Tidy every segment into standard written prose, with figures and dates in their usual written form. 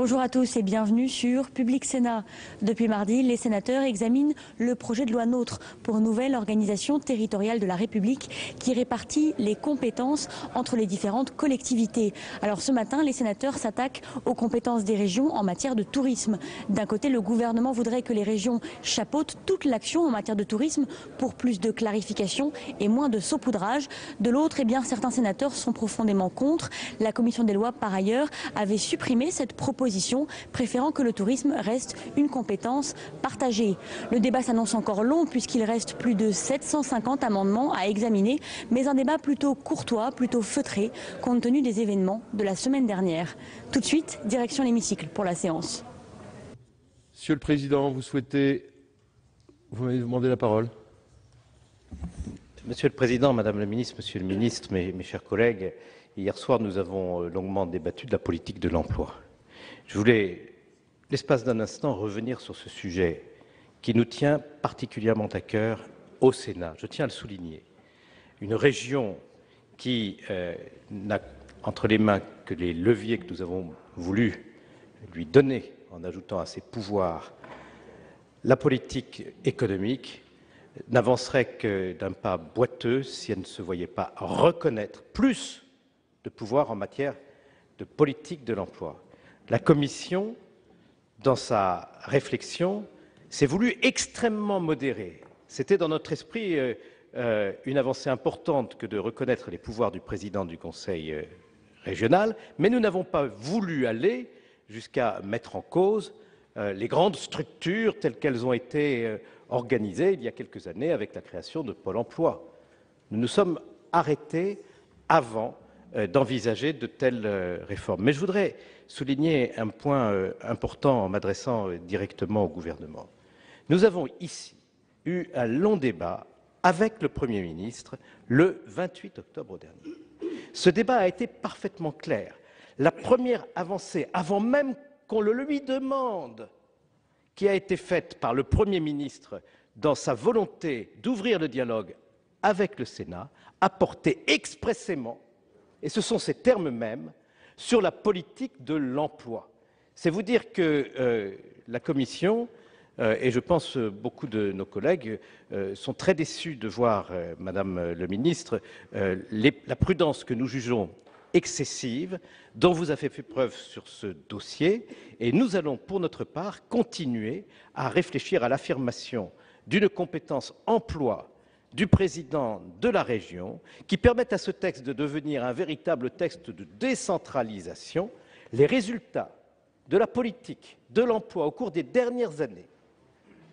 Bonjour à tous et bienvenue sur Public Sénat. Depuis mardi, les sénateurs examinent le projet de loi NOTRe pour une nouvelle organisation territoriale de la République qui répartit les compétences entre les différentes collectivités. Alors ce matin, les sénateurs s'attaquent aux compétences des régions en matière de tourisme. D'un côté, le gouvernement voudrait que les régions chapeautent toute l'action en matière de tourisme pour plus de clarification et moins de saupoudrage. De l'autre, certains sénateurs sont profondément contre. La commission des lois, par ailleurs, avait supprimé cette proposition, préférant que le tourisme reste une compétence partagée. Le débat s'annonce encore long puisqu'il reste plus de 750 amendements à examiner, mais un débat plutôt courtois, plutôt feutré, compte tenu des événements de la semaine dernière. Tout de suite, direction l'hémicycle pour la séance. Monsieur le Président, vous m'avez demandé la parole. Monsieur le Président, Madame la Ministre, Monsieur le Ministre, mes chers collègues, hier soir nous avons longuement débattu de la politique de l'emploi. Je voulais, l'espace d'un instant, revenir sur ce sujet qui nous tient particulièrement à cœur au Sénat. Je tiens à le souligner. Une région qui n'a entre les mains que les leviers que nous avons voulu lui donner en ajoutant à ses pouvoirs la politique économique n'avancerait que d'un pas boiteux si elle ne se voyait pas reconnaître plus de pouvoir en matière de politique de l'emploi. La Commission, dans sa réflexion, s'est voulue extrêmement modérée. C'était dans notre esprit une avancée importante que de reconnaître les pouvoirs du président du Conseil régional, mais nous n'avons pas voulu aller jusqu'à mettre en cause les grandes structures telles qu'elles ont été organisées il y a quelques années avec la création de Pôle emploi. Nous nous sommes arrêtés avant d'envisager de telles réformes. Mais je voudrais souligner un point important en m'adressant directement au gouvernement. Nous avons ici eu un long débat avec le Premier ministre le 28 octobre dernier. Ce débat a été parfaitement clair. La première avancée, avant même qu'on le lui demande, qui a été faite par le Premier ministre dans sa volonté d'ouvrir le dialogue avec le Sénat, a porté expressément, et ce sont ces termes mêmes, sur la politique de l'emploi. C'est vous dire que la Commission, et je pense beaucoup de nos collègues, sont très déçus de voir, Madame le ministre, la prudence que nous jugeons excessive dont vous avez fait preuve sur ce dossier, et nous allons pour notre part continuer à réfléchir à l'affirmation d'une compétence emploi du président de la région qui permette à ce texte de devenir un véritable texte de décentralisation. Les résultats de la politique de l'emploi au cours des dernières années,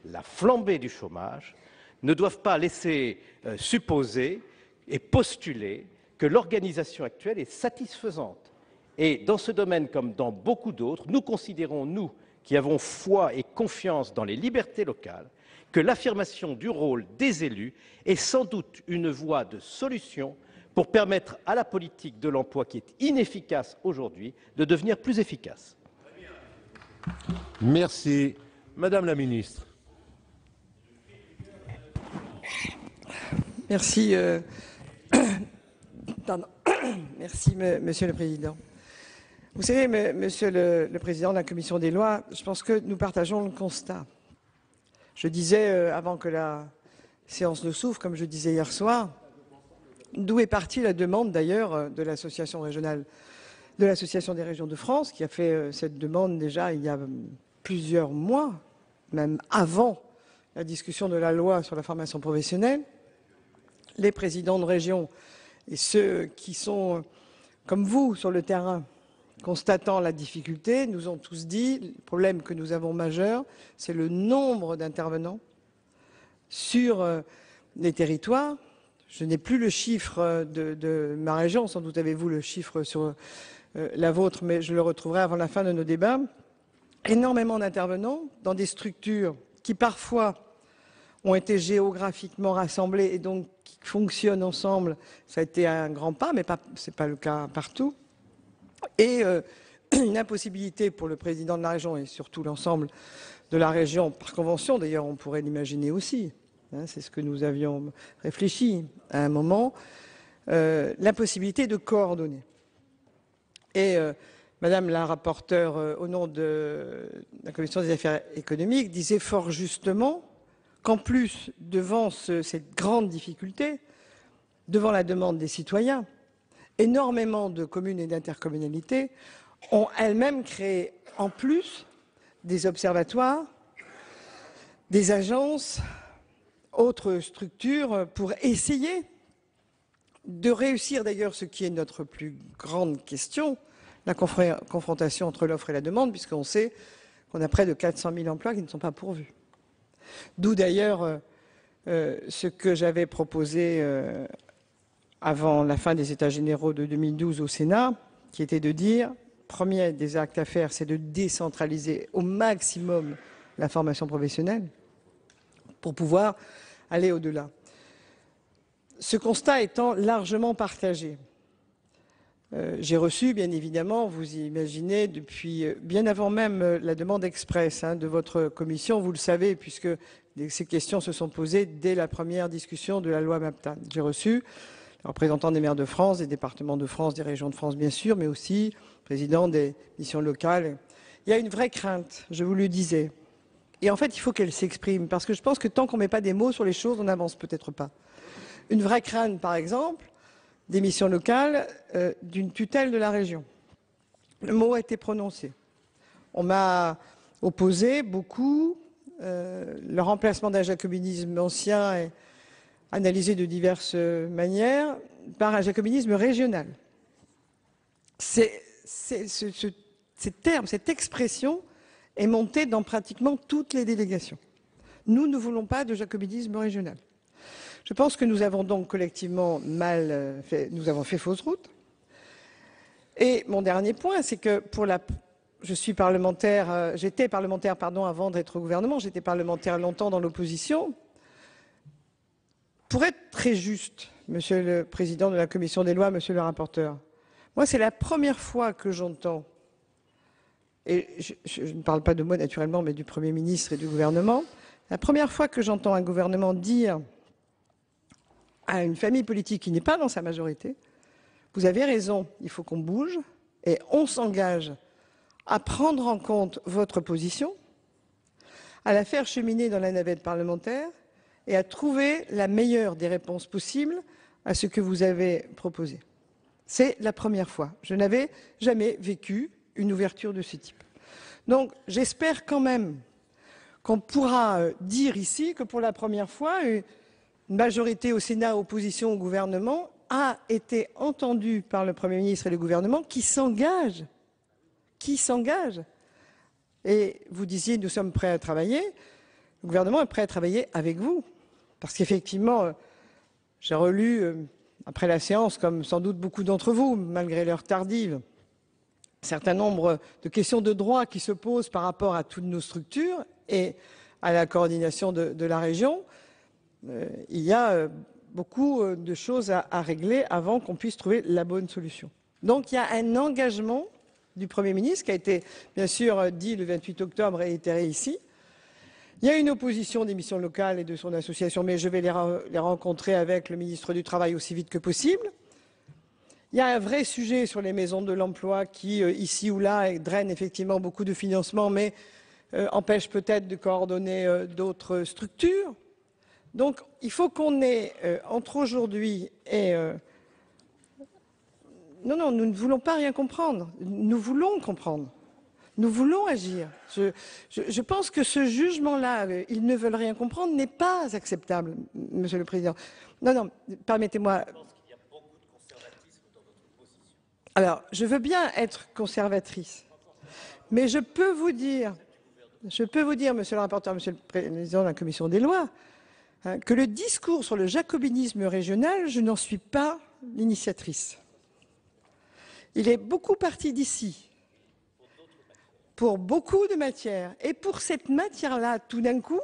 la flambée du chômage, ne doivent pas laisser supposer et postuler que l'organisation actuelle est satisfaisante. Et dans ce domaine comme dans beaucoup d'autres, nous considérons, nous, qui avons foi et confiance dans les libertés locales, que l'affirmation du rôle des élus est sans doute une voie de solution pour permettre à la politique de l'emploi, qui est inefficace aujourd'hui, de devenir plus efficace. Merci. Madame la Ministre. Merci. Merci, Monsieur le Président. Vous savez, Monsieur le Président de la Commission des lois, je pense que nous partageons le constat. Je disais, avant que la séance ne s'ouvre, comme je disais hier soir, d'où est partie la demande d'ailleurs de l'Association régionale, de l'Association des régions de France, qui a fait cette demande déjà il y a plusieurs mois, même avant la discussion de la loi sur la formation professionnelle. Les présidents de région et ceux qui sont, comme vous, sur le terrain, constatant la difficulté, nous ont tous dit, le problème que nous avons majeur, c'est le nombre d'intervenants sur les territoires. Je n'ai plus le chiffre de ma région, sans doute avez-vous le chiffre sur la vôtre, mais je le retrouverai avant la fin de nos débats. Énormément d'intervenants dans des structures qui parfois ont été géographiquement rassemblées et donc qui fonctionnent ensemble. Ça a été un grand pas, mais ce n'est pas le cas partout. Et une impossibilité pour le président de la région et surtout l'ensemble de la région, par convention d'ailleurs, on pourrait l'imaginer aussi, hein, c'est ce que nous avions réfléchi à un moment, l'impossibilité de coordonner. Et Madame la rapporteure, au nom de la Commission des affaires économiques, disait fort justement qu'en plus, devant cette grande difficulté, devant la demande des citoyens, énormément de communes et d'intercommunalités ont elles-mêmes créé en plus des observatoires, des agences, autres structures pour essayer de réussir d'ailleurs ce qui est notre plus grande question, la confrontation entre l'offre et la demande, puisqu'on sait qu'on a près de 400 000 emplois qui ne sont pas pourvus. D'où d'ailleurs ce que j'avais proposé avant la fin des États généraux de 2012 au Sénat, qui était de dire, premier des actes à faire, c'est de décentraliser au maximum la formation professionnelle pour pouvoir aller au-delà. Ce constat étant largement partagé, j'ai reçu, bien évidemment, vous imaginez, depuis bien avant même la demande express de votre commission, vous le savez, puisque ces questions se sont posées dès la première discussion de la loi MAPTAN. J'ai reçu les représentants des maires de France, des départements de France, des régions de France, bien sûr, mais aussi le président des missions locales. Il y a une vraie crainte, je vous le disais. Et en fait, il faut qu'elle s'exprime, parce que je pense que tant qu'on ne met pas des mots sur les choses, on n'avance peut-être pas. Une vraie crainte, par exemple, des missions locales, d'une tutelle de la région. Le mot a été prononcé. On m'a opposé beaucoup. Le remplacement d'un jacobinisme ancien est analysé de diverses manières par un jacobinisme régional. Ces termes, cette expression est montée dans pratiquement toutes les délégations. Nous ne voulons pas de jacobinisme régional. Je pense que nous avons donc collectivement mal fait, nous avons fait fausse route. Et mon dernier point, c'est que je suis parlementaire, j'étais parlementaire, avant d'être au gouvernement, j'étais parlementaire longtemps dans l'opposition. Pour être très juste, Monsieur le Président de la Commission des lois, Monsieur le rapporteur, moi c'est la première fois que j'entends, et je ne parle pas de moi naturellement, mais du Premier ministre et du gouvernement, la première fois que j'entends un gouvernement dire à une famille politique qui n'est pas dans sa majorité, vous avez raison, il faut qu'on bouge et on s'engage à prendre en compte votre position, à la faire cheminer dans la navette parlementaire et à trouver la meilleure des réponses possibles à ce que vous avez proposé. C'est la première fois. Je n'avais jamais vécu une ouverture de ce type. Donc j'espère quand même qu'on pourra dire ici que pour la première fois, une majorité au Sénat, opposition au gouvernement, a été entendue par le Premier ministre et le gouvernement qui s'engagent. Et vous disiez, nous sommes prêts à travailler. Le gouvernement est prêt à travailler avec vous. Parce qu'effectivement, j'ai relu, après la séance, comme sans doute beaucoup d'entre vous, malgré l'heure tardive, un certain nombre de questions de droit qui se posent par rapport à toutes nos structures et à la coordination de la région. Il y a beaucoup de choses à régler avant qu'on puisse trouver la bonne solution. Donc il y a un engagement du Premier ministre qui a été bien sûr dit le 28 octobre, réitéré ici. Il y a une opposition des missions locales et de son association, mais je vais les rencontrer avec le ministre du Travail aussi vite que possible. Il y a un vrai sujet sur les maisons de l'emploi qui, ici ou là, drainent effectivement beaucoup de financement, mais empêche peut-être de coordonner d'autres structures. Donc, il faut qu'on ait, entre aujourd'hui et... Non, nous ne voulons pas rien comprendre. Nous voulons comprendre. Nous voulons agir. Je pense que ce jugement-là, ils ne veulent rien comprendre, n'est pas acceptable, Monsieur le Président. Non, permettez-moi... Je pense qu'il y a beaucoup de conservatisme dans votre position. Alors, je veux bien être conservatrice, mais je peux vous dire, Monsieur le rapporteur, Monsieur le Président de la Commission des lois, que le discours sur le jacobinisme régional, je n'en suis pas l'initiatrice. Il est beaucoup parti d'ici, pour beaucoup de matières. Et pour cette matière-là, tout d'un coup,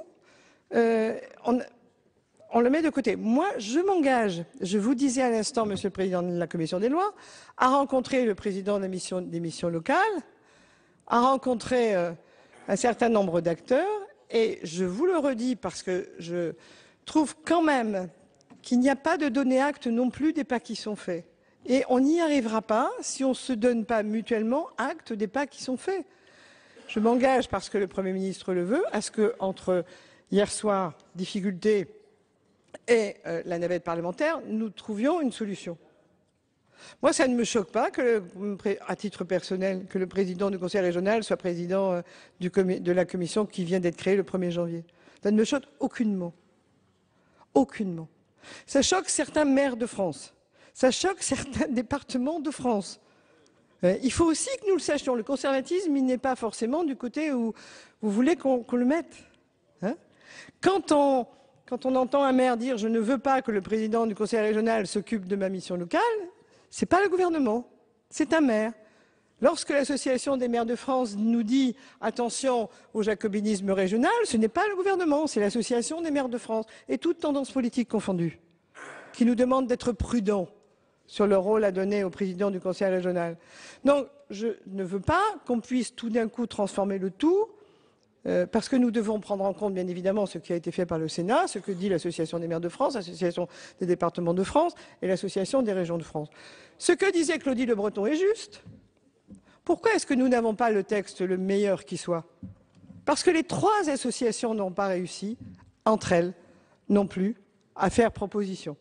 on le met de côté. Moi, je m'engage, je vous disais à l'instant, Monsieur le Président de la Commission des lois, à rencontrer le président des missions locales, à rencontrer un certain nombre d'acteurs. Et je vous le redis parce que je trouve quand même qu'il n'y a pas de donner acte non plus des pas qui sont faits. Et on n'y arrivera pas si on ne se donne pas mutuellement acte des pas qui sont faits. Je m'engage, parce que le Premier ministre le veut, à ce que, entre hier soir, difficulté, et la navette parlementaire, nous trouvions une solution. Moi, ça ne me choque pas, à titre personnel, que le président du Conseil régional soit président de la commission qui vient d'être créée le 1er janvier. Ça ne me choque aucunement. Aucunement. Ça choque certains maires de France. Ça choque certains départements de France. Il faut aussi que nous le sachions. Le conservatisme, il n'est pas forcément du côté où vous voulez qu'on le mette. Hein? Quand on entend un maire dire « je ne veux pas que le président du conseil régional s'occupe de ma mission locale », ce n'est pas le gouvernement, c'est un maire. Lorsque l'Association des maires de France nous dit « attention au jacobinisme régional », ce n'est pas le gouvernement, c'est l'Association des maires de France, et toutes tendances politiques confondues, qui nous demandent d'être prudents sur le rôle à donner au président du conseil régional. Donc, je ne veux pas qu'on puisse tout d'un coup transformer le tout, parce que nous devons prendre en compte, bien évidemment, ce qui a été fait par le Sénat, ce que dit l'Association des maires de France, l'Association des départements de France et l'Association des régions de France. Ce que disait Claudie Le Breton est juste. Pourquoi est-ce que nous n'avons pas le texte le meilleur qui soit? Parce que les trois associations n'ont pas réussi, entre elles non plus, à faire proposition.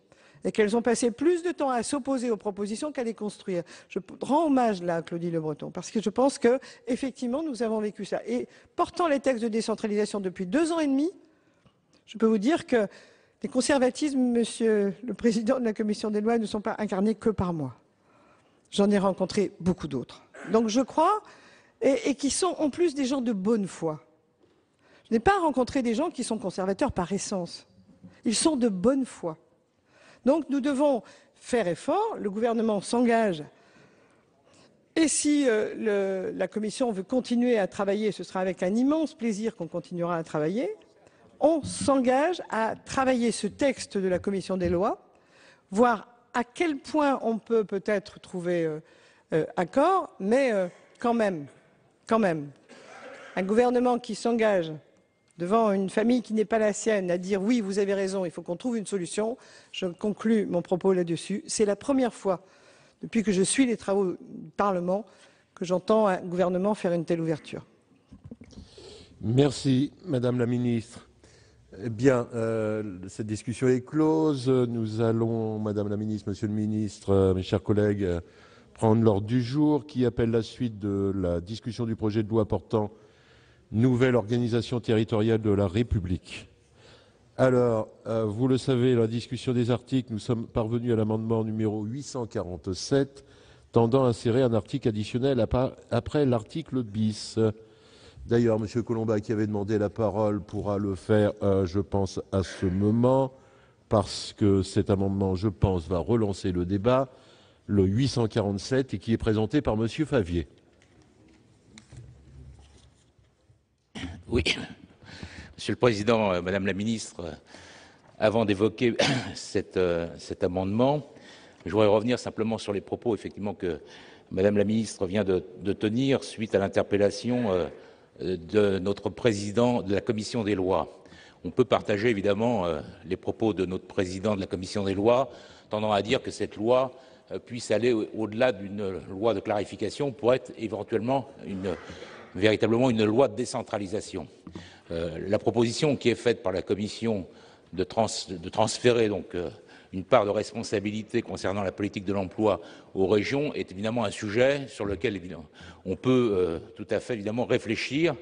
Et qu'elles ont passé plus de temps à s'opposer aux propositions qu'à les construire. Je rends hommage là à Claudie Le Breton, parce que je pense qu'effectivement, nous avons vécu ça. Et portant les textes de décentralisation depuis 2 ans et demi, je peux vous dire que les conservatismes, monsieur le président de la commission des lois, ne sont pas incarnés que par moi. J'en ai rencontré beaucoup d'autres. Donc je crois, et qui sont en plus des gens de bonne foi. Je n'ai pas rencontré des gens qui sont conservateurs par essence. Ils sont de bonne foi. Donc nous devons faire effort, le gouvernement s'engage, et si la Commission veut continuer à travailler, ce sera avec un immense plaisir qu'on continuera à travailler, on s'engage à travailler ce texte de la Commission des lois, voir à quel point on peut peut-être trouver accord, mais quand même, un gouvernement qui s'engage devant une famille qui n'est pas la sienne, à dire « oui, vous avez raison, il faut qu'on trouve une solution », je conclus mon propos là-dessus. C'est la première fois, depuis que je suis les travaux du Parlement, que j'entends un gouvernement faire une telle ouverture. Merci, Madame la Ministre. Eh bien, cette discussion est close. Nous allons, Madame la Ministre, Monsieur le Ministre, mes chers collègues, prendre l'ordre du jour qui appelle la suite de la discussion du projet de loi portant nouvelle organisation territoriale de la République. Alors, vous le savez, la discussion des articles, nous sommes parvenus à l'amendement numéro 847, tendant à insérer un article additionnel après l'article bis. D'ailleurs, M. Colomba, qui avait demandé la parole, pourra le faire, je pense, à ce moment, parce que cet amendement, je pense, va relancer le débat, le 847, et qui est présenté par M. Favier. Oui, Monsieur le Président, Madame la Ministre, avant d'évoquer cet amendement, je voudrais revenir simplement sur les propos effectivement que Madame la Ministre vient de tenir suite à l'interpellation de notre Président de la Commission des lois. On peut partager évidemment les propos de notre Président de la Commission des lois, tendant à dire que cette loi puisse aller au-delà d'une loi de clarification pour être éventuellement véritablement une loi de décentralisation. La proposition qui est faite par la Commission de transférer donc une part de responsabilité concernant la politique de l'emploi aux régions est évidemment un sujet sur lequel évidemment, on peut tout à fait évidemment réfléchir.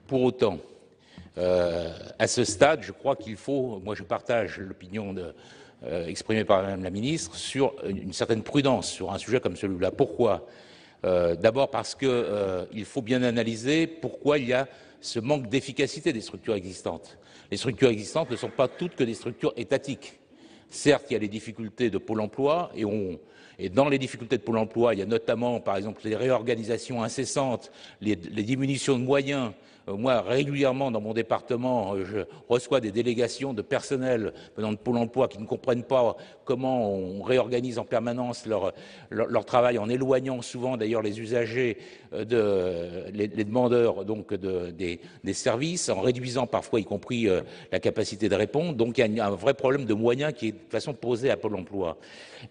Pour autant, à ce stade, je crois qu'il faut, moi je partage l'opinion exprimée par Madame la Ministre, sur une certaine prudence sur un sujet comme celui-là. Pourquoi ? D'abord parce qu'il faut bien analyser pourquoi il y a ce manque d'efficacité des structures existantes. Les structures existantes ne sont pas toutes que des structures étatiques. Certes, il y a les difficultés de Pôle emploi et dans les difficultés de Pôle emploi, il y a notamment, par exemple, les réorganisations incessantes, les diminutions de moyens Moi, régulièrement, dans mon département, je reçois des délégations de personnel venant de Pôle emploi qui ne comprennent pas comment on réorganise en permanence leur travail, en éloignant souvent d'ailleurs les usagers, les demandeurs donc des services, en réduisant parfois y compris la capacité de répondre. Donc il y a un vrai problème de moyens qui est de toute façon posé à Pôle emploi.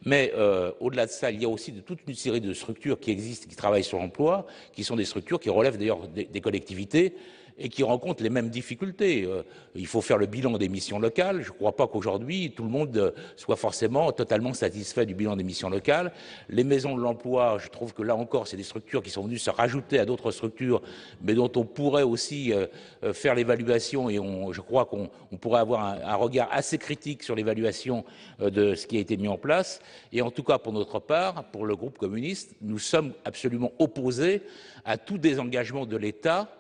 Mais au-delà de ça, il y a aussi toute une série de structures qui existent, qui travaillent sur l'emploi, qui sont des structures qui relèvent d'ailleurs des collectivités et qui rencontrent les mêmes difficultés. Il faut faire le bilan des missions locales. Je ne crois pas qu'aujourd'hui, tout le monde soit forcément totalement satisfait du bilan des missions locales. Les maisons de l'emploi, je trouve que là encore, c'est des structures qui sont venues se rajouter à d'autres structures, mais dont on pourrait aussi faire l'évaluation, et je crois qu'on pourrait avoir un regard assez critique sur l'évaluation de ce qui a été mis en place. Et en tout cas, pour notre part, pour le groupe communiste, nous sommes absolument opposés à tout désengagement de l'État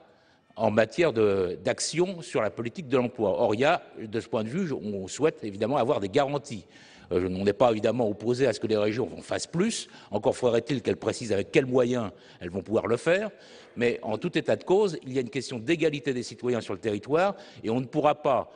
en matière d'action sur la politique de l'emploi. Or, il y a, de ce point de vue, on souhaite évidemment avoir des garanties. On n'est pas évidemment opposé à ce que les régions fassent plus, encore faudrait-il qu'elles précisent avec quels moyens elles vont pouvoir le faire, mais en tout état de cause, il y a une question d'égalité des citoyens sur le territoire et on ne pourra pas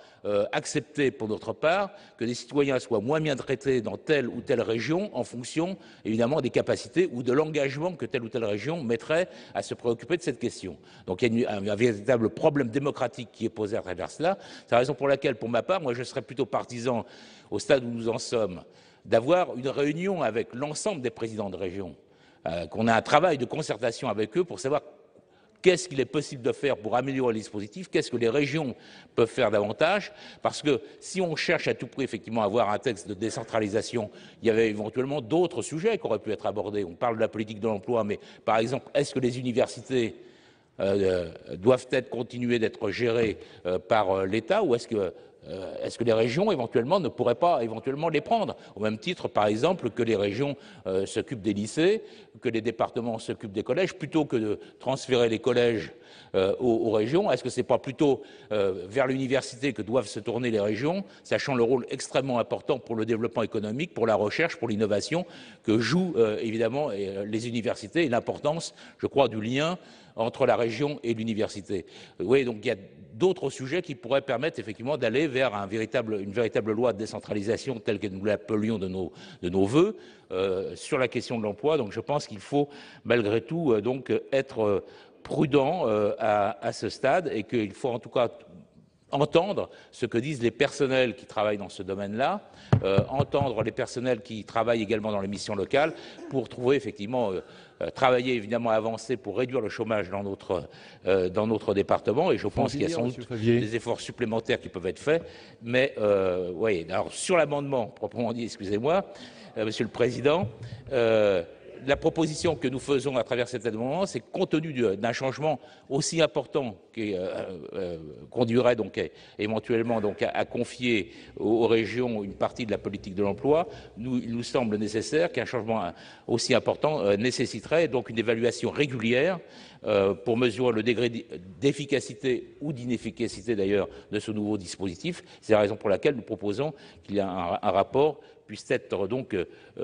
accepter pour notre part que des citoyens soient moins bien traités dans telle ou telle région en fonction évidemment des capacités ou de l'engagement que telle ou telle région mettrait à se préoccuper de cette question. Donc il y a un véritable problème démocratique qui est posé à travers cela. C'est la raison pour laquelle, pour ma part, moi je serais plutôt partisan, au stade où nous en sommes, d'avoir une réunion avec l'ensemble des présidents de région, qu'on a un travail de concertation avec eux pour savoir qu'est-ce qu'il est possible de faire pour améliorer le dispositif, qu'est-ce que les régions peuvent faire davantage, parce que si on cherche à tout prix effectivement à avoir un texte de décentralisation, il y avait éventuellement d'autres sujets qui auraient pu être abordés. On parle de la politique de l'emploi, mais par exemple, est-ce que les universités doivent continuer d'être gérées par l'État ou est-ce que les régions, éventuellement, ne pourraient pas éventuellement les prendre, au même titre, par exemple, que les régions s'occupent des lycées, que les départements s'occupent des collèges, plutôt que de transférer les collèges aux régions. Est-ce que ce n'est pas plutôt vers l'université que doivent se tourner les régions, sachant le rôle extrêmement important pour le développement économique, pour la recherche, pour l'innovation, que jouent évidemment les universités et l'importance, je crois, du lien entre la région et l'université. Oui, donc il y a d'autres sujets qui pourraient permettre effectivement d'aller vers une véritable loi de décentralisation telle que nous l'appelions de nos voeux sur la question de l'emploi. Donc je pense qu'il faut malgré tout donc être prudent à ce stade et qu'il faut en tout cas entendre ce que disent les personnels qui travaillent dans ce domaine-là, entendre les personnels qui travaillent également dans les missions locales pour trouver effectivement travailler évidemment avancer pour réduire le chômage dans notre département et je pense qu'il y a sans doute des efforts supplémentaires qui peuvent être faits. Mais oui, alors sur l'amendement proprement dit, excusez-moi, Monsieur le Président, la proposition que nous faisons à travers cet amendement, c'est compte tenu d'un changement aussi important qui conduirait donc éventuellement donc à confier aux régions une partie de la politique de l'emploi, il nous semble nécessaire qu'un changement aussi important nécessiterait donc une évaluation régulière pour mesurer le degré d'efficacité ou d'inefficacité d'ailleurs de ce nouveau dispositif. C'est la raison pour laquelle nous proposons qu'il y ait un rapport puisse être donc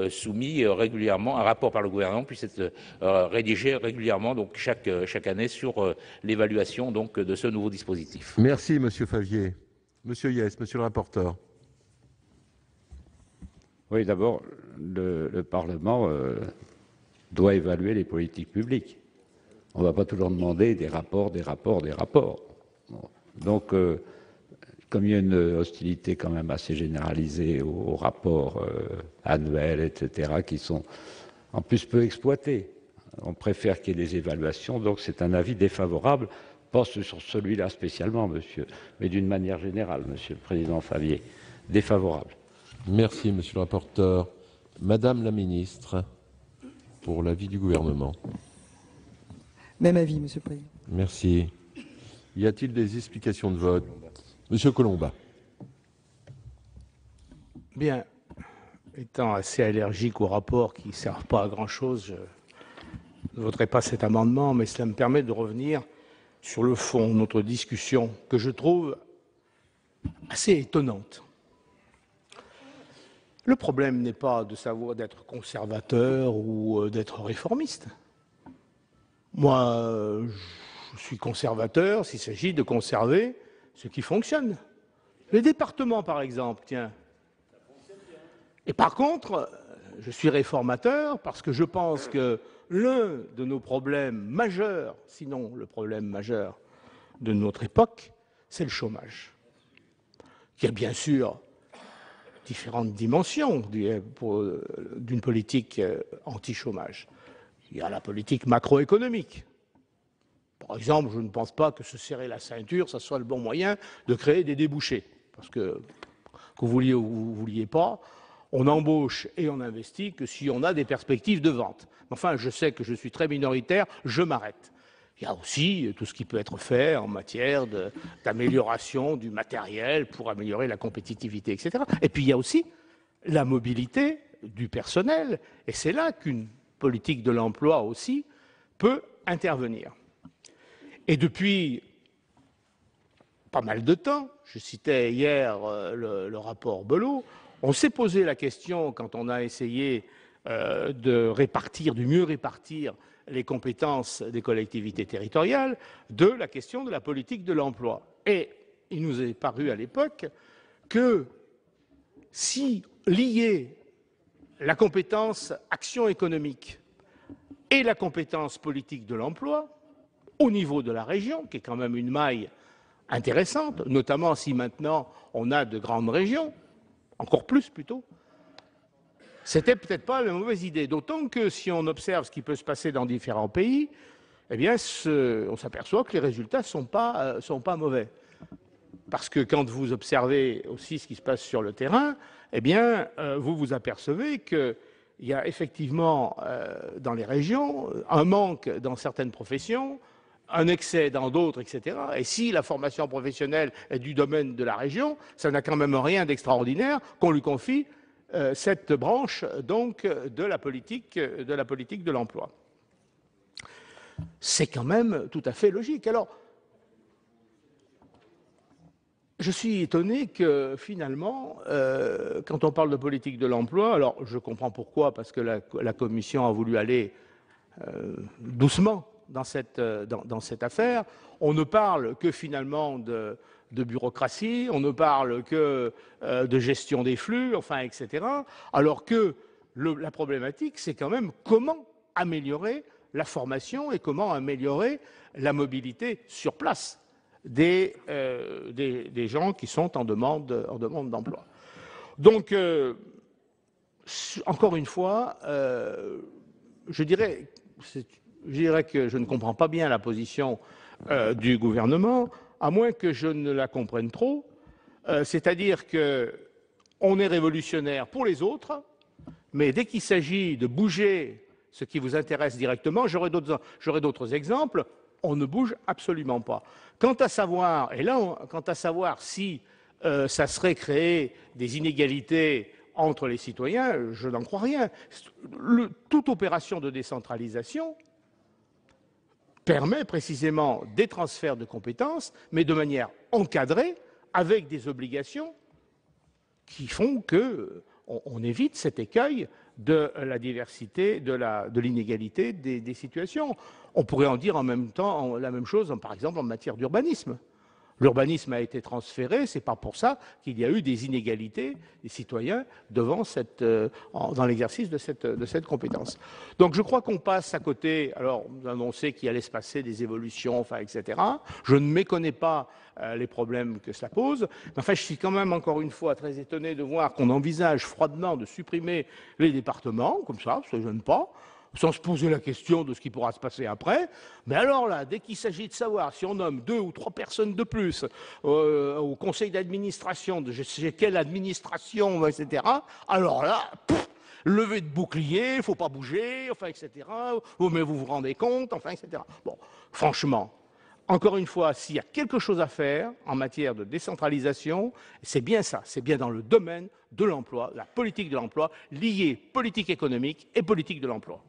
soumis régulièrement, un rapport par le gouvernement puisse être rédigé régulièrement donc chaque année sur l'évaluation donc de ce nouveau dispositif. Merci Monsieur Favier. Monsieur Hyest, Monsieur le rapporteur. Oui, d'abord, le Parlement doit évaluer les politiques publiques. On ne va pas toujours demander des rapports. Bon. Donc, comme il y a une hostilité quand même assez généralisée aux rapports annuels, etc., qui sont en plus peu exploités, on préfère qu'il y ait des évaluations, donc c'est un avis défavorable, pas sur celui-là spécialement, monsieur, mais d'une manière générale, monsieur le Président Favier, défavorable. Merci, Monsieur le rapporteur. Madame la ministre, pour l'avis du gouvernement. Même avis, Monsieur le Président. Merci. Y a-t-il des explications de vote? Monsieur Colomba. Bien, étant assez allergique aux rapports qui ne servent pas à grand-chose, je ne voterai pas cet amendement, mais cela me permet de revenir sur le fond de notre discussion, que je trouve assez étonnante. Le problème n'est pas de savoir d'être conservateur ou d'être réformiste. Moi, je suis conservateur s'il s'agit de conserver ce qui fonctionne. Les départements, par exemple, tiens. Et par contre, je suis réformateur parce que je pense que l'un de nos problèmes majeurs, sinon le problème majeur de notre époque, c'est le chômage, qui a bien sûr différentes dimensions d'une politique anti-chômage. Il y a la politique macroéconomique. Par exemple, je ne pense pas que se serrer la ceinture, ça soit le bon moyen de créer des débouchés. Parce que vous vouliez ou vous ne vouliez pas, on embauche et on investit que si on a des perspectives de vente. Enfin, je sais que je suis très minoritaire, je m'arrête. Il y a aussi tout ce qui peut être fait en matière d'amélioration du matériel pour améliorer la compétitivité, etc. Et puis il y a aussi la mobilité du personnel. Et c'est là qu'une politique de l'emploi aussi peut intervenir. Et depuis pas mal de temps, je citais hier le rapport Belot, on s'est posé la question quand on a essayé de mieux répartir les compétences des collectivités territoriales, de la question de la politique de l'emploi. Et il nous est paru à l'époque que si lier la compétence action économique et la compétence politique de l'emploi, au niveau de la région, qui est quand même une maille intéressante, notamment si maintenant on a de grandes régions, encore plus plutôt, c'était peut-être pas la mauvaise idée. D'autant que si on observe ce qui peut se passer dans différents pays, eh bien, on s'aperçoit que les résultats sont pas mauvais. Parce que quand vous observez aussi ce qui se passe sur le terrain, eh bien, vous vous apercevez qu'il y a effectivement dans les régions un manque dans certaines professions, un excès dans d'autres, etc. Et si la formation professionnelle est du domaine de la région, ça n'a quand même rien d'extraordinaire qu'on lui confie cette branche donc de la politique de l'emploi. C'est quand même tout à fait logique. Alors, je suis étonné que finalement, quand on parle de politique de l'emploi, alors je comprends pourquoi, parce que la Commission a voulu aller doucement dans cette affaire. On ne parle que finalement de bureaucratie, on ne parle que de gestion des flux, enfin, etc. Alors que la problématique, c'est quand même comment améliorer la formation et comment améliorer la mobilité sur place des gens qui sont en demande d'emploi. Donc, encore une fois, je dirais que je ne comprends pas bien la position du gouvernement, à moins que je ne la comprenne trop, c'est-à-dire qu'on est révolutionnaire pour les autres, mais dès qu'il s'agit de bouger ce qui vous intéresse directement, j'aurai d'autres exemples, on ne bouge absolument pas. Quant à savoir si ça serait créer des inégalités entre les citoyens, je n'en crois rien. Toute opération de décentralisation permet précisément des transferts de compétences, mais de manière encadrée, avec des obligations qui font qu'on évite cet écueil de la diversité, de l'inégalité des situations. On pourrait en dire en même temps la même chose, par exemple, en matière d'urbanisme. L'urbanisme a été transféré, c'est pas pour ça qu'il y a eu des inégalités des citoyens dans l'exercice de cette compétence. Donc je crois qu'on passe à côté. Alors, vous annoncez qu'il allait se passer des évolutions, enfin, etc. Je ne méconnais pas les problèmes que cela pose. Mais enfin, je suis quand même encore une fois très étonné de voir qu'on envisage froidement de supprimer les départements, comme ça ne gêne pas, sans se poser la question de ce qui pourra se passer après. Mais alors là, dès qu'il s'agit de savoir si on nomme 2 ou 3 personnes de plus au conseil d'administration, de je sais quelle administration, etc., alors là, levée de bouclier, il ne faut pas bouger, enfin, etc., mais vous vous rendez compte, enfin, etc. Bon, franchement, encore une fois, s'il y a quelque chose à faire en matière de décentralisation, c'est bien ça, c'est bien dans le domaine de l'emploi, la politique de l'emploi, liée politique économique et politique de l'emploi.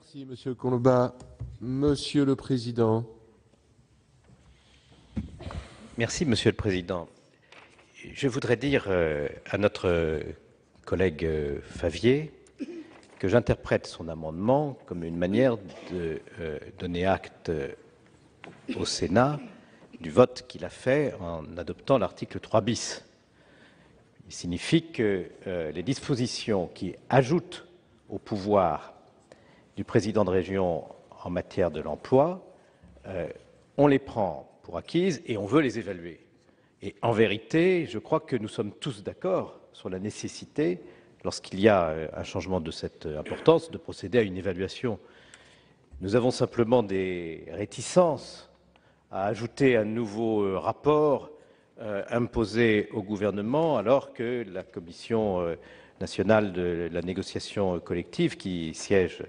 Merci, Monsieur Colomba. Monsieur le Président. Merci, Monsieur le Président. Je voudrais dire à notre collègue Favier que j'interprète son amendement comme une manière de donner acte au Sénat du vote qu'il a fait en adoptant l'article 3 bis. Il signifie que les dispositions qui ajoutent au pouvoir du président de région en matière de l'emploi, on les prend pour acquises et on veut les évaluer. Et en vérité, je crois que nous sommes tous d'accord sur la nécessité, lorsqu'il y a un changement de cette importance, de procéder à une évaluation. Nous avons simplement des réticences à ajouter un nouveau rapport imposé au gouvernement, alors que la Commission nationale de la négociation collective, qui siège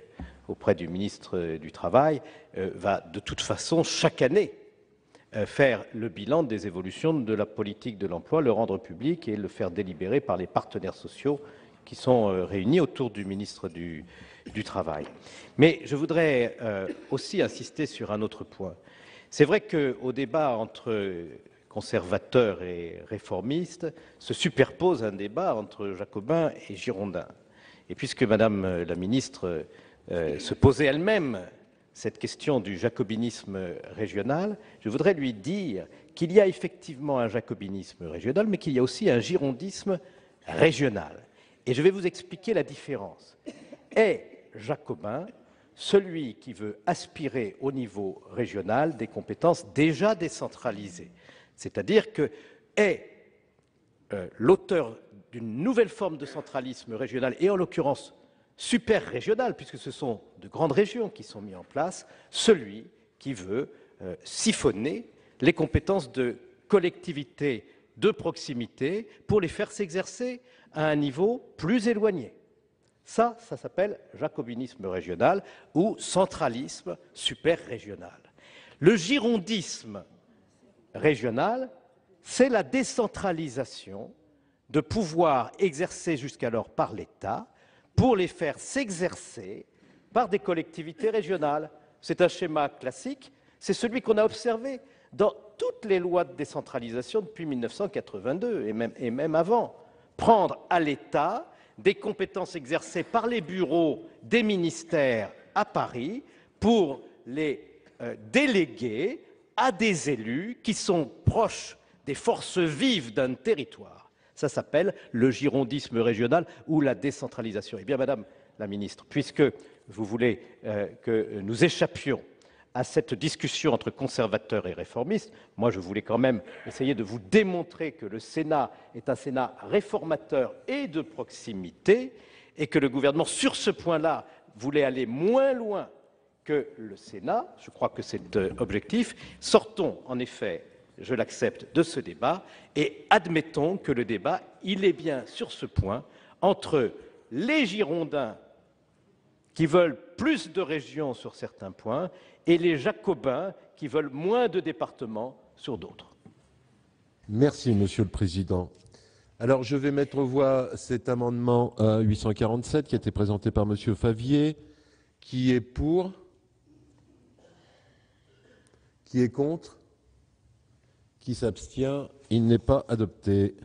auprès du ministre du Travail, va de toute façon chaque année faire le bilan des évolutions de la politique de l'emploi, le rendre public et le faire délibérer par les partenaires sociaux qui sont réunis autour du ministre du Travail. Mais je voudrais aussi insister sur un autre point. C'est vrai qu'au débat entre conservateurs et réformistes se superpose un débat entre jacobins et girondins. Et puisque Madame la ministre se posait elle-même cette question du jacobinisme régional, je voudrais lui dire qu'il y a effectivement un jacobinisme régional, mais qu'il y a aussi un girondisme régional. Et je vais vous expliquer la différence. Est jacobin celui qui veut aspirer au niveau régional des compétences déjà décentralisées, c'est-à-dire que est l'auteur d'une nouvelle forme de centralisme régional, et en l'occurrence super-régional, puisque ce sont de grandes régions qui sont mises en place, celui qui veut siphonner les compétences de collectivités de proximité pour les faire s'exercer à un niveau plus éloigné. Ça s'appelle jacobinisme régional ou centralisme super-régional. Le girondisme régional, c'est la décentralisation de pouvoirs exercés jusqu'alors par l'État pour les faire s'exercer par des collectivités régionales. C'est un schéma classique, c'est celui qu'on a observé dans toutes les lois de décentralisation depuis 1982 et même avant. Prendre à l'État des compétences exercées par les bureaux des ministères à Paris pour les déléguer à des élus qui sont proches des forces vives d'un territoire. Ça s'appelle le girondisme régional ou la décentralisation. Eh bien, Madame la Ministre, puisque vous voulez que nous échappions à cette discussion entre conservateurs et réformistes, moi je voulais quand même essayer de vous démontrer que le Sénat est un Sénat réformateur et de proximité, et que le gouvernement, sur ce point-là, voulait aller moins loin que le Sénat. Je crois que c'est objectif. Sortons, en effet, je l'accepte, de ce débat, et admettons que le débat, il est bien sur ce point, entre les Girondins qui veulent plus de régions sur certains points et les Jacobins qui veulent moins de départements sur d'autres. Merci, Monsieur le Président. Alors, je vais mettre aux voix cet amendement 847 qui a été présenté par Monsieur Favier. Qui est pour? Qui est contre? Qui s'abstient? Il n'est pas adopté.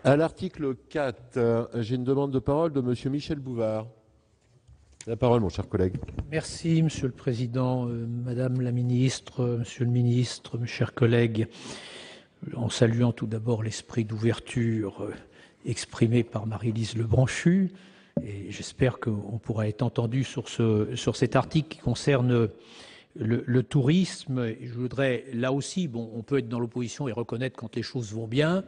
À l'article 4, j'ai une demande de parole de Monsieur Michel Bouvard. La parole, mon cher collègue. Merci, Monsieur le Président, Madame la Ministre, Monsieur le Ministre, mes chers collègues. En saluant tout d'abord l'esprit d'ouverture exprimé par Marie-Lise Lebranchu, et j'espère qu'on pourra être entendu sur cet article qui concerne le tourisme. Et je voudrais, là aussi, bon, on peut être dans l'opposition et reconnaître quand les choses vont bien.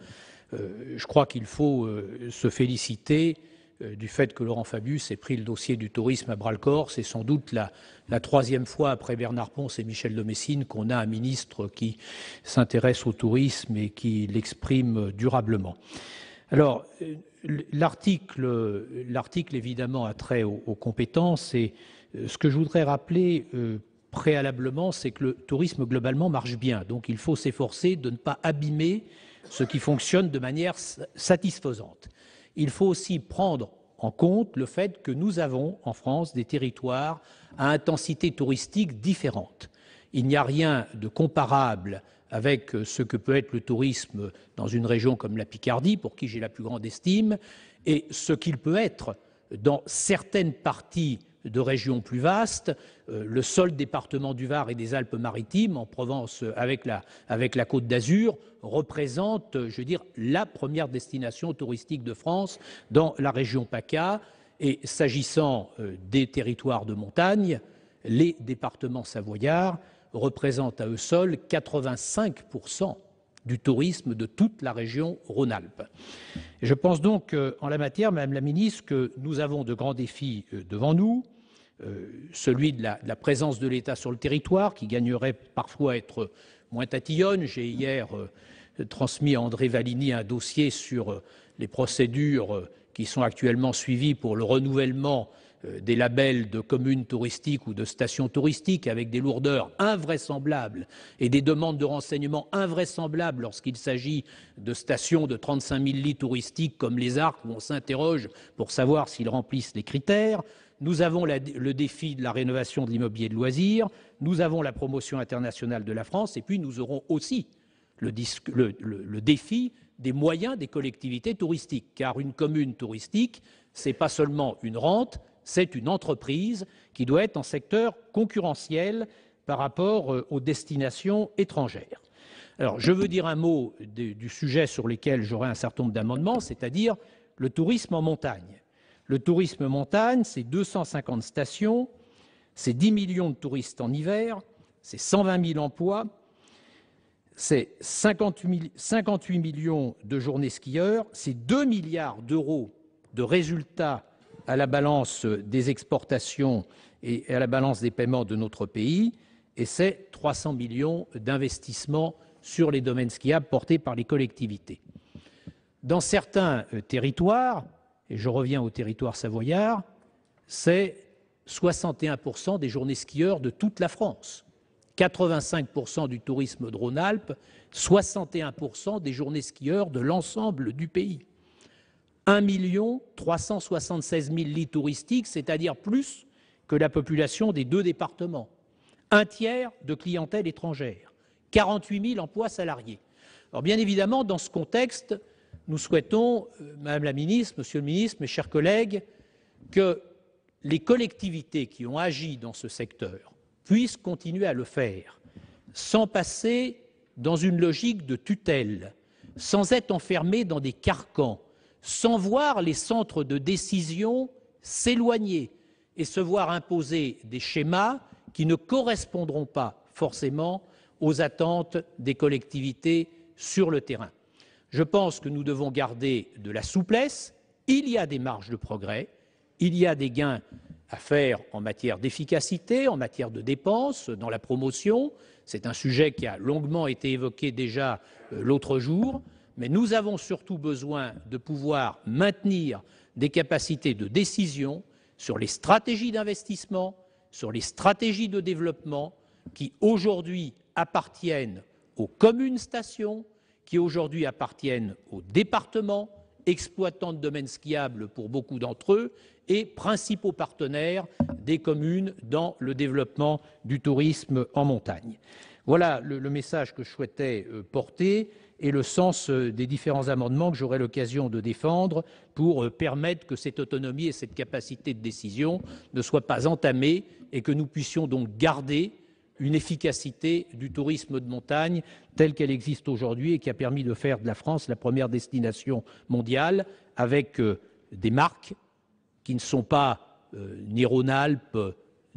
Je crois qu'il faut se féliciter du fait que Laurent Fabius ait pris le dossier du tourisme à bras-le-corps. C'est sans doute la troisième fois après Bernard Pons et Michel de Messine qu'on a un ministre qui s'intéresse au tourisme et qui l'exprime durablement. Alors, l'article évidemment a trait aux compétences, et ce que je voudrais rappeler préalablement, c'est que le tourisme globalement marche bien. Donc il faut s'efforcer de ne pas abîmer ce qui fonctionne de manière satisfaisante. Il faut aussi prendre en compte le fait que nous avons en France des territoires à intensité touristique différente. Il n'y a rien de comparable avec ce que peut être le tourisme dans une région comme la Picardie, pour qui j'ai la plus grande estime, et ce qu'il peut être dans certaines parties de régions plus vastes. Le seul département du Var et des Alpes-Maritimes, en Provence avec la Côte d'Azur, représente, je veux dire, la première destination touristique de France dans la région PACA. Et s'agissant des territoires de montagne, les départements savoyards représentent à eux seuls 85% du tourisme de toute la région Rhône-Alpes. Je pense donc en la matière, Madame la Ministre, que nous avons de grands défis devant nous. Celui de la présence de l'État sur le territoire, qui gagnerait parfois à être moins tatillonne. J'ai hier transmis à André Valigny un dossier sur les procédures qui sont actuellement suivies pour le renouvellement des labels de communes touristiques ou de stations touristiques avec des lourdeurs invraisemblables et des demandes de renseignements invraisemblables lorsqu'il s'agit de stations de 35 000 lits touristiques comme les Arcs où on s'interroge pour savoir s'ils remplissent les critères. Nous avons le défi de la rénovation de l'immobilier de loisirs, nous avons la promotion internationale de la France et puis nous aurons aussi le défi des moyens des collectivités touristiques. Car une commune touristique, ce n'est pas seulement une rente, c'est une entreprise qui doit être en secteur concurrentiel par rapport aux destinations étrangères. Alors, je veux dire un mot du sujet sur lequel j'aurai un certain nombre d'amendements, c'est-à-dire le tourisme en montagne. Le tourisme montagne, c'est 250 stations, c'est 10 millions de touristes en hiver, c'est 120 000 emplois, c'est 58 millions de journées skieurs, c'est 2 milliards d'euros de résultats à la balance des exportations et à la balance des paiements de notre pays, et c'est 300 millions d'investissements sur les domaines skiables portés par les collectivités. Dans certains territoires, et je reviens au territoire savoyard, c'est 61% des journées skieurs de toute la France, 85% du tourisme de Rhône-Alpes, 61% des journées skieurs de l'ensemble du pays. 1 376 000 lits touristiques, c'est-à-dire plus que la population des deux départements. Un tiers de clientèle étrangère, 48 000 emplois salariés. Alors bien évidemment, dans ce contexte, nous souhaitons, Madame la Ministre, Monsieur le Ministre, mes chers collègues, que les collectivités qui ont agi dans ce secteur puissent continuer à le faire, sans passer dans une logique de tutelle, sans être enfermées dans des carcans, sans voir les centres de décision s'éloigner et se voir imposer des schémas qui ne correspondront pas forcément aux attentes des collectivités sur le terrain. Je pense que nous devons garder de la souplesse. Il y a des marges de progrès, il y a des gains à faire en matière d'efficacité, en matière de dépenses, dans la promotion. C'est un sujet qui a longuement été évoqué déjà l'autre jour. Mais nous avons surtout besoin de pouvoir maintenir des capacités de décision sur les stratégies d'investissement, sur les stratégies de développement qui aujourd'hui appartiennent aux communes stations, qui aujourd'hui appartiennent aux départements, exploitants de domaines skiables pour beaucoup d'entre eux et principaux partenaires des communes dans le développement du tourisme en montagne. Voilà le message que je souhaitais porter et le sens des différents amendements que j'aurai l'occasion de défendre pour permettre que cette autonomie et cette capacité de décision ne soient pas entamées et que nous puissions donc garder une efficacité du tourisme de montagne telle qu'elle existe aujourd'hui et qui a permis de faire de la France la première destination mondiale avec des marques qui ne sont pas ni Rhône-Alpes,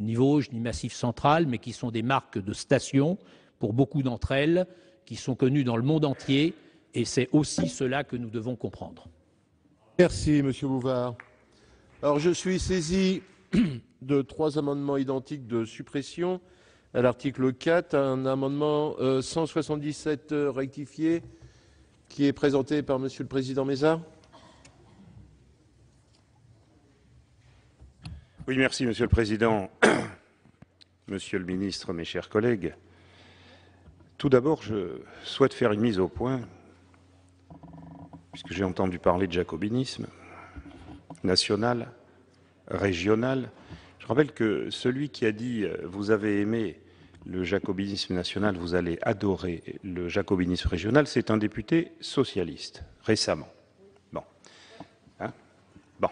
ni Vosges, ni Massif central, mais qui sont des marques de stations pour beaucoup d'entre elles, qui sont connues dans le monde entier, et c'est aussi cela que nous devons comprendre. Merci, Monsieur Bouvard. Alors, je suis saisi de 3 amendements identiques de suppression à l'article 4, un amendement 177 rectifié qui est présenté par Monsieur le Président Mézard. Oui, merci, Monsieur le Président. Monsieur le Ministre, mes chers collègues, tout d'abord, je souhaite faire une mise au point, puisque j'ai entendu parler de jacobinisme national, régional. Je rappelle que celui qui a dit « vous avez aimé le jacobinisme national, vous allez adorer le jacobinisme régional », c'est un député socialiste, récemment. Bon.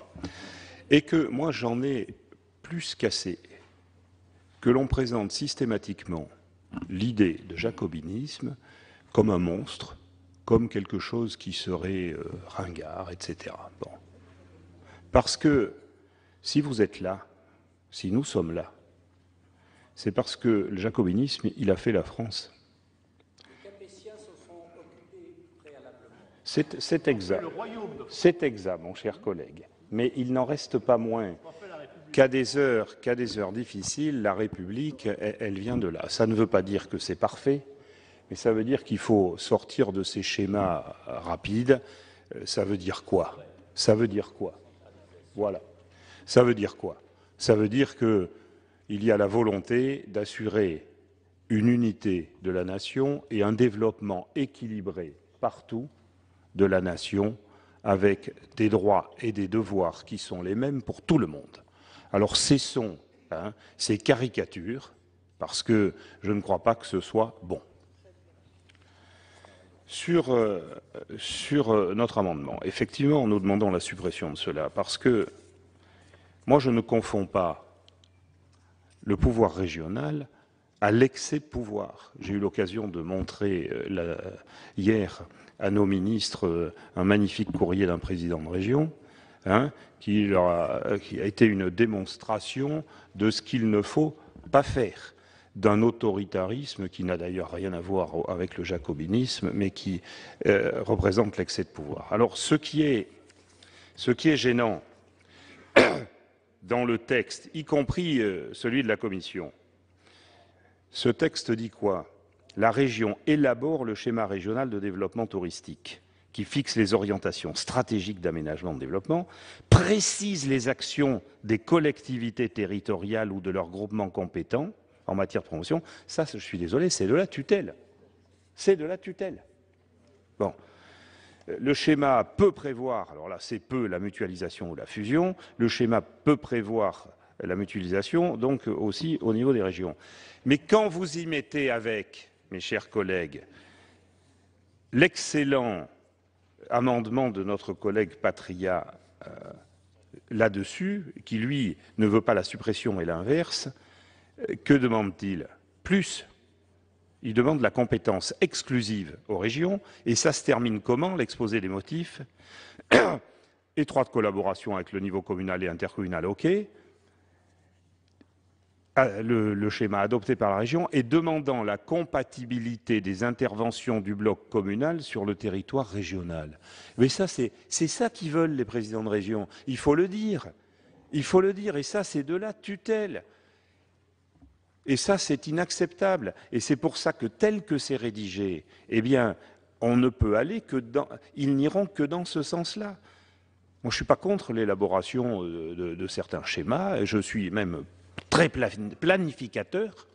Et que moi, j'en ai plus qu'assez que l'on présente systématiquement l'idée de jacobinisme comme un monstre, comme quelque chose qui serait ringard, etc. Bon. Parce que si vous êtes là, si nous sommes là, c'est parce que le jacobinisme, il a fait la France. Les Capétiens se sont occupés préalablement. C'est exact, mon cher collègue. Mais il n'en reste pas moins qu'à des heures difficiles, la République, elle vient de là. Ça ne veut pas dire que c'est parfait, mais ça veut dire qu'il faut sortir de ces schémas rapides. Ça veut dire quoi? Ça veut dire quoi? Voilà. Ça veut dire quoi? Ça veut dire qu'il y a la volonté d'assurer une unité de la nation et un développement équilibré partout de la nation, avec des droits et des devoirs qui sont les mêmes pour tout le monde. Alors cessons ces caricatures, parce que je ne crois pas que ce soit bon. Sur notre amendement, effectivement, nous demandons la suppression de cela, parce que moi, je ne confonds pas le pouvoir régional à l'excès de pouvoir. J'ai eu l'occasion de montrer hier à nos ministres un magnifique courrier d'un président de région, qui a été une démonstration de ce qu'il ne faut pas faire, d'un autoritarisme qui n'a d'ailleurs rien à voir avec le jacobinisme, mais qui représente l'excès de pouvoir. Alors, ce qui est gênant dans le texte, y compris celui de la Commission, ce texte dit quoi? La région élabore le schéma régional de développement touristique, qui fixe les orientations stratégiques d'aménagement de développement, précise les actions des collectivités territoriales ou de leurs groupements compétents en matière de promotion. Ça, je suis désolé, c'est de la tutelle. C'est de la tutelle. Bon. Le schéma peut prévoir, alors là c'est peu la mutualisation ou la fusion, le schéma peut prévoir la mutualisation, donc aussi au niveau des régions. Mais quand vous y mettez avec, mes chers collègues, l'excellent amendement de notre collègue Patria là-dessus, qui lui ne veut pas la suppression et l'inverse, que demande-t-il? Plus. Il demande la compétence exclusive aux régions, et ça se termine comment? L'exposé des motifs. Étroite collaboration avec le niveau communal et intercommunal, OK. Le schéma adopté par la région, et demandant la compatibilité des interventions du bloc communal sur le territoire régional. Mais ça, c'est ça qu'ils veulent, les présidents de région. Il faut le dire. Il faut le dire, et ça, c'est de la tutelle. Et ça, c'est inacceptable. Et c'est pour ça que, tel que c'est rédigé, eh bien, on ne peut aller que dans... Ils n'iront que dans ce sens-là. Moi, je ne suis pas contre l'élaboration de certains schémas. Je suis même très planificateur,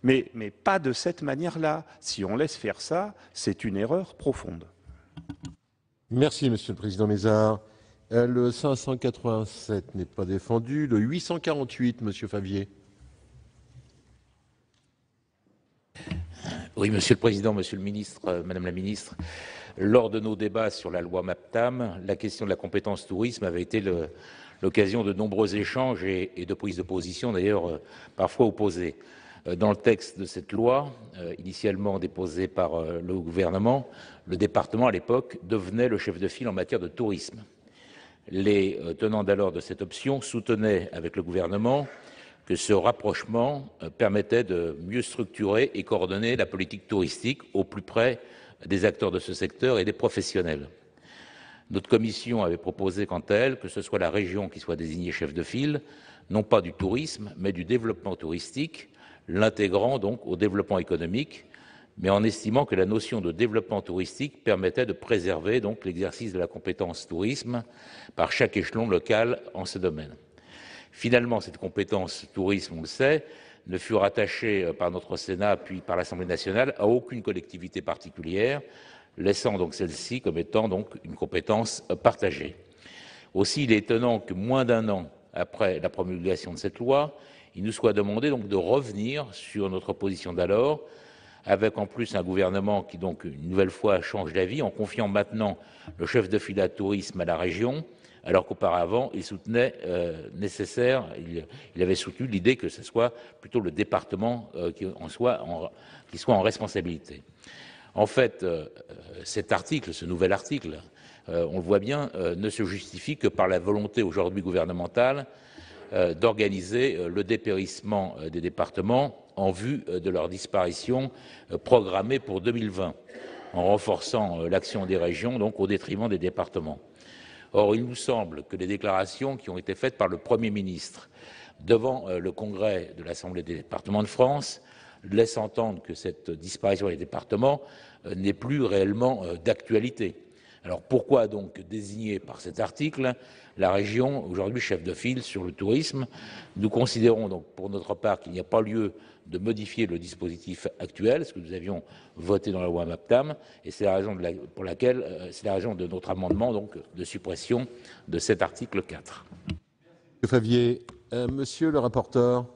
mais pas de cette manière-là. Si on laisse faire ça, c'est une erreur profonde. Merci, Monsieur le Président Mézard. Le 587 n'est pas défendu. Le 848, Monsieur Favier. Oui, Monsieur le Président, Monsieur le Ministre, Madame la Ministre, lors de nos débats sur la loi MAPTAM, la question de la compétence tourisme avait été l'occasion de nombreux échanges et de prises de position, d'ailleurs parfois opposées. Dans le texte de cette loi, initialement déposé par le gouvernement, le département à l'époque devenait le chef de file en matière de tourisme. Les tenants d'alors de cette option soutenaient avec le gouvernement que ce rapprochement permettait de mieux structurer et coordonner la politique touristique au plus près des acteurs de ce secteur et des professionnels. Notre commission avait proposé, quant à elle, que ce soit la région qui soit désignée chef de file, non pas du tourisme, mais du développement touristique, l'intégrant donc au développement économique, mais en estimant que la notion de développement touristique permettait de préserver donc l'exercice de la compétence tourisme par chaque échelon local en ce domaine. Finalement, cette compétence tourisme, on le sait, ne fut rattachée par notre Sénat puis par l'Assemblée nationale à aucune collectivité particulière, laissant donc celle-ci comme étant donc une compétence partagée. Aussi, il est étonnant que moins d'un an après la promulgation de cette loi, il nous soit demandé donc de revenir sur notre position d'alors, avec en plus un gouvernement qui, donc, une nouvelle fois, change d'avis en confiant maintenant le chef de file à tourisme à la région, alors qu'auparavant, il soutenait il avait soutenu l'idée que ce soit plutôt le département qui soit en responsabilité. En fait, cet article, ce nouvel article, on le voit bien, ne se justifie que par la volonté aujourd'hui gouvernementale d'organiser le dépérissement des départements en vue de leur disparition programmée pour 2020, en renforçant l'action des régions, donc au détriment des départements. Or, il nous semble que les déclarations qui ont été faites par le Premier ministre devant le Congrès de l'Assemblée des départements de France laissent entendre que cette disparition des départements n'est plus réellement d'actualité. Alors pourquoi donc désigner par cet article la région aujourd'hui chef de file sur le tourisme? Nous considérons donc pour notre part qu'il n'y a pas lieu de modifier le dispositif actuel, ce que nous avions voté dans la loi MAPTAM, et c'est la raison pour laquelle c'est la raison de notre amendement donc de suppression de cet article 4. Monsieur Favier, monsieur le rapporteur.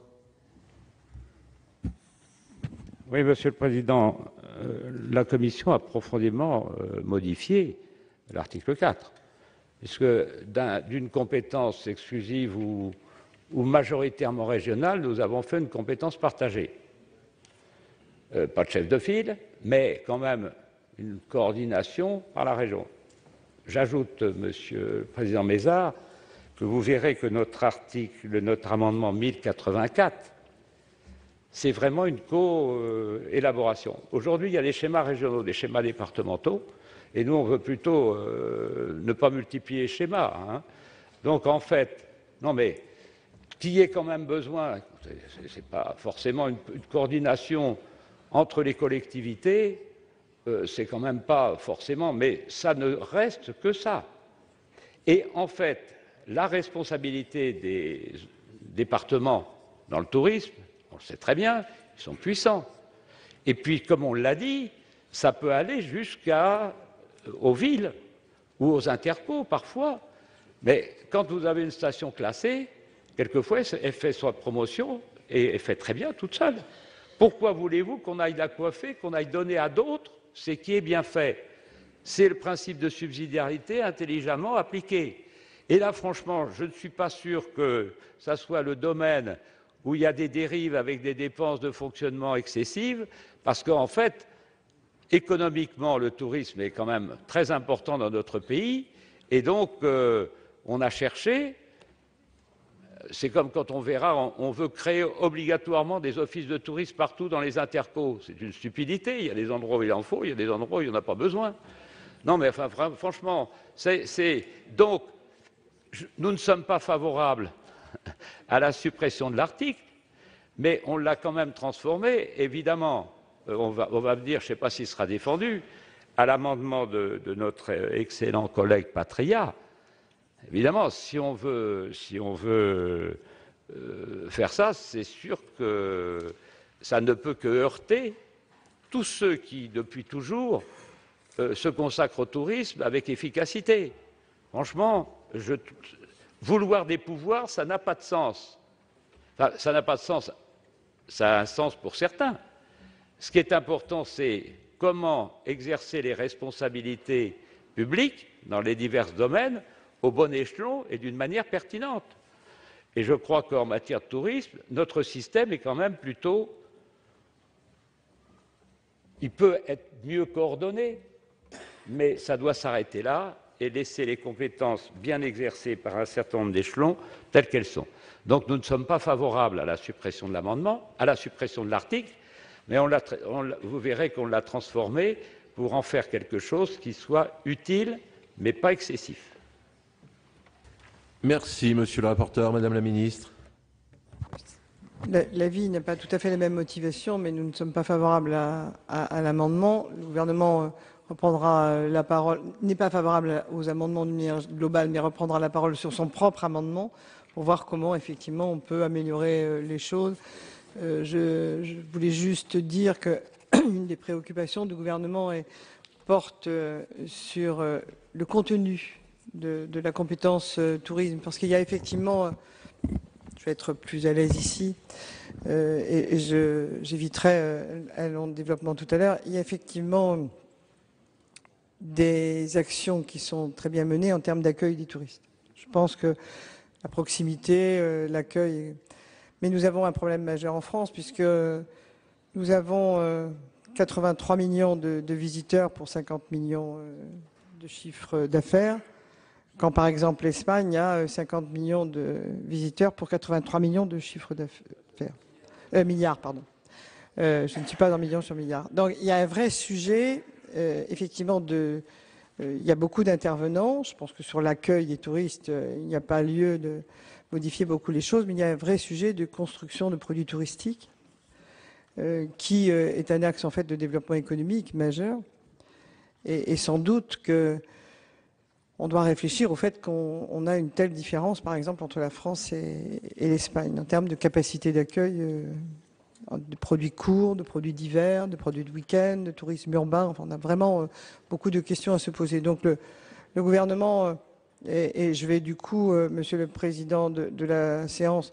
Oui, Monsieur le Président, la Commission a profondément modifié l'article 4, puisque d'une compétence exclusive ou majoritairement régionale, nous avons fait une compétence partagée. Pas de chef de file, mais quand même une coordination par la région. J'ajoute, Monsieur le Président Mézard, que vous verrez que notre amendement 1084, c'est vraiment une co-élaboration. Aujourd'hui, il y a des schémas régionaux, des schémas départementaux, et nous, on veut plutôt ne pas multiplier les schémas. Hein. Donc, en fait, non mais, qu'il y ait quand même besoin, c'est pas forcément une coordination entre les collectivités, c'est quand même pas forcément, mais ça ne reste que ça. Et en fait, la responsabilité des départements dans le tourisme, on le sait très bien, ils sont puissants. Et puis, comme on l'a dit, ça peut aller jusqu'aux villes ou aux intercos parfois. Mais quand vous avez une station classée, quelquefois, elle fait sa promotion et elle fait très bien toute seule. Pourquoi voulez-vous qu'on aille la coiffer, qu'on aille donner à d'autres ce qui est bien fait? C'est le principe de subsidiarité intelligemment appliqué. Et là, franchement, je ne suis pas sûr que ça soit le domaine où il y a des dérives avec des dépenses de fonctionnement excessives, parce qu'en fait, économiquement, le tourisme est quand même très important dans notre pays, et donc on a cherché, c'est comme quand on verra, on veut créer obligatoirement des offices de tourisme partout dans les intercos. C'est une stupidité, il y a des endroits où il en faut, il y a des endroits où il n'y en a pas besoin. Non mais enfin, franchement, donc, nous ne sommes pas favorables à la suppression de l'article, mais on l'a quand même transformé, évidemment, on va me dire, je ne sais pas s'il sera défendu, à l'amendement de notre excellent collègue Patria. Évidemment, si on veut faire ça, c'est sûr que ça ne peut que heurter tous ceux qui, depuis toujours, se consacrent au tourisme avec efficacité. Franchement, vouloir des pouvoirs, ça n'a pas de sens. Enfin, ça n'a pas de sens. Ça a un sens pour certains. Ce qui est important, c'est comment exercer les responsabilités publiques dans les divers domaines au bon échelon et d'une manière pertinente. Et je crois qu'en matière de tourisme, notre système est quand même plutôt... Il peut être mieux coordonné, mais ça doit s'arrêter là et laisser les compétences bien exercées par un certain nombre d'échelons telles qu'elles sont. Donc nous ne sommes pas favorables à la suppression de l'amendement, à la suppression de l'article, mais vous verrez qu'on l'a transformé pour en faire quelque chose qui soit utile, mais pas excessif. Merci, monsieur le rapporteur. Madame la ministre. L'avis n'a pas tout à fait la même motivation, mais nous ne sommes pas favorables à l'amendement. Le gouvernement reprendra la parole, n'est pas favorable aux amendements de manière globale, mais reprendra la parole sur son propre amendement pour voir comment, effectivement, on peut améliorer les choses. Je voulais juste dire qu'une des préoccupations du gouvernement porte sur le contenu de la compétence tourisme, parce qu'il y a effectivement, je vais être plus à l'aise ici, et j'éviterai un long développement tout à l'heure. Il y a effectivement des actions qui sont très bien menées en termes d'accueil des touristes. Je pense que la proximité, l'accueil... Mais nous avons un problème majeur en France puisque nous avons 83 millions de visiteurs pour 50 millions de chiffres d'affaires, quand par exemple l'Espagne a 50 millions de visiteurs pour 83 millions de chiffres d'affaires. Milliards, pardon. Je ne suis pas dans millions sur milliards. Donc il y a un vrai sujet, effectivement, il y a beaucoup d'intervenants. Je pense que sur l'accueil des touristes, il n'y a pas lieu de modifier beaucoup les choses, mais il y a un vrai sujet de construction de produits touristiques qui est un axe en fait de développement économique majeur. Et sans doute que on doit réfléchir au fait qu'on a une telle différence, par exemple, entre la France et l'Espagne, en termes de capacité d'accueil de produits courts, de produits d'hiver, de produits de week-end, de tourisme urbain. Enfin, on a vraiment beaucoup de questions à se poser. Donc le gouvernement, et je vais du coup, Monsieur le Président de la séance,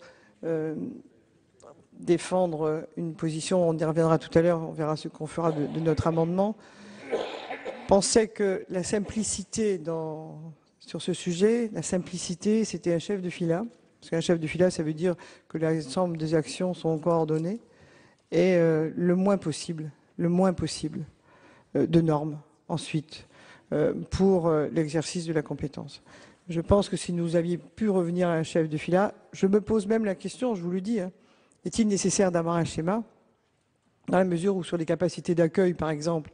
défendre une position, on y reviendra tout à l'heure, on verra ce qu'on fera de notre amendement, pensait que la simplicité sur ce sujet, la simplicité, c'était un chef de fila. Parce qu'un chef de fila, ça veut dire que l'ensemble des actions sont coordonnées et le moins possible de normes ensuite pour l'exercice de la compétence. Je pense que si nous avions pu revenir à un chef de fila, je me pose même la question, je vous le dis, est-il nécessaire d'avoir un schéma dans la mesure où sur les capacités d'accueil, par exemple,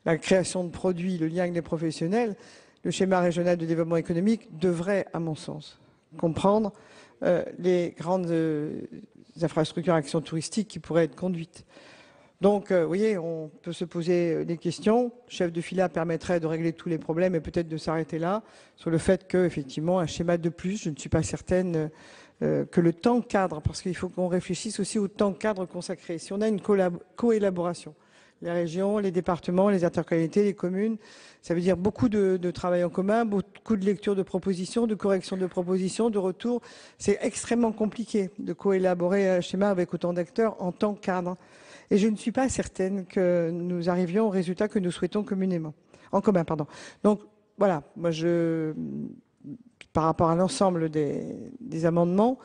la création de produits, le lien avec les professionnels, le schéma régional de développement économique devrait, à mon sens, comprendre les grandes infrastructures actions touristiques qui pourraient être conduites. Donc, vous voyez, on peut se poser des questions. Chef de fila permettrait de régler tous les problèmes et peut-être de s'arrêter là sur le fait qu'effectivement, un schéma de plus, je ne suis pas certaine que le temps cadre, parce qu'il faut qu'on réfléchisse aussi au temps cadre consacré. Si on a une coélaboration, les régions, les départements, les intercommunalités, les communes, ça veut dire beaucoup de travail en commun, beaucoup de lecture de propositions, de correction de propositions, de retours. C'est extrêmement compliqué de coélaborer un schéma avec autant d'acteurs en temps cadre. Et je ne suis pas certaine que nous arrivions au résultat que nous souhaitons communément. En commun, pardon. Donc, voilà. Moi, par rapport à l'ensemble des amendements,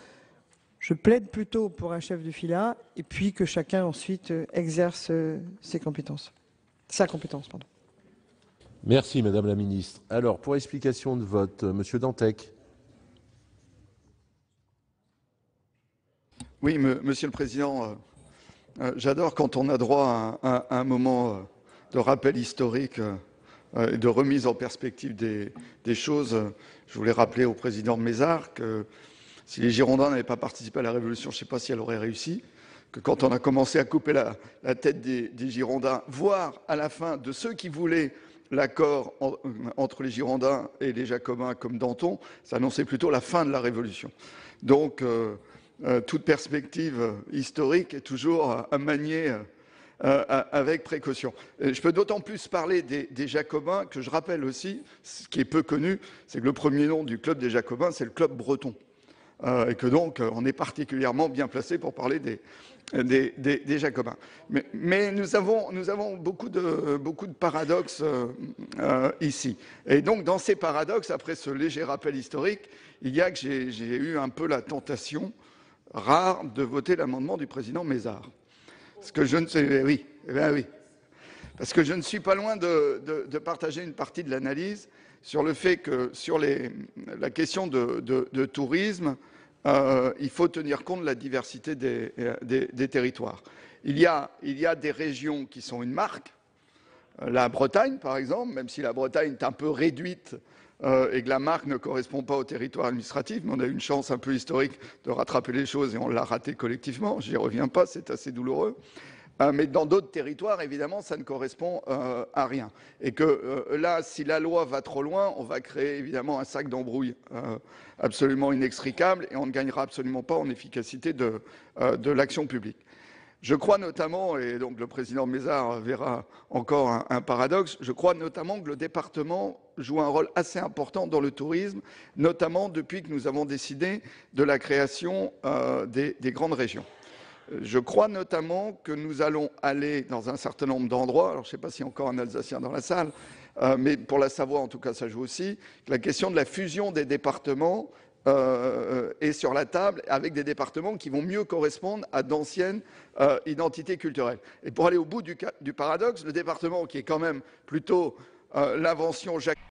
je plaide plutôt pour un chef de fila et puis que chacun ensuite exerce ses compétences. Sa compétence, pardon. Merci, Madame la Ministre. Alors, pour explication de vote, Monsieur Dantec. Oui, Monsieur le Président, j'adore quand on a droit à un moment de rappel historique et de remise en perspective des choses. Je voulais rappeler au Président Mézard que si les Girondins n'avaient pas participé à la Révolution, je ne sais pas si elle aurait réussi, que quand on a commencé à couper la tête des Girondins, voire à la fin de ceux qui voulaient l'accord entre les Girondins et les Jacobins comme Danton, ça annonçait plutôt la fin de la Révolution. Donc, toute perspective historique est toujours à manier avec précaution. Je peux d'autant plus parler des Jacobins que je rappelle aussi, ce qui est peu connu, c'est que le premier nom du club des Jacobins, c'est le club breton. Et que donc, on est particulièrement bien placé pour parler des Jacobins. Mais nous avons beaucoup de paradoxes ici. Et donc, dans ces paradoxes, après ce léger rappel historique, il y a que j'ai eu un peu la tentation rare de voter l'amendement du président Mézard. Parce que je ne sais, oui, parce que je ne suis pas loin de partager une partie de l'analyse sur le fait que sur la question de tourisme, il faut tenir compte de la diversité des territoires. Il y a des régions qui sont une marque. La Bretagne, par exemple, même si la Bretagne est un peu réduite et que la marque ne correspond pas au territoire administratif, mais on a eu une chance un peu historique de rattraper les choses et on l'a raté collectivement. Je n'y reviens pas, c'est assez douloureux. Mais dans d'autres territoires, évidemment, ça ne correspond à rien. Et que là, si la loi va trop loin, on va créer évidemment un sac d'embrouille absolument inextricable et on ne gagnera absolument pas en efficacité de l'action publique. Je crois notamment, et donc le président Mézard verra encore un paradoxe, je crois notamment que le département joue un rôle assez important dans le tourisme, notamment depuis que nous avons décidé de la création des grandes régions. Je crois notamment que nous allons aller dans un certain nombre d'endroits, alors je ne sais pas s'il y a encore un Alsacien dans la salle, mais pour la Savoie, en tout cas, ça joue aussi, la question de la fusion des départements est sur la table, avec des départements qui vont mieux correspondre à d'anciennes identités culturelles. Et pour aller au bout du paradoxe, le département qui est quand même plutôt l'invention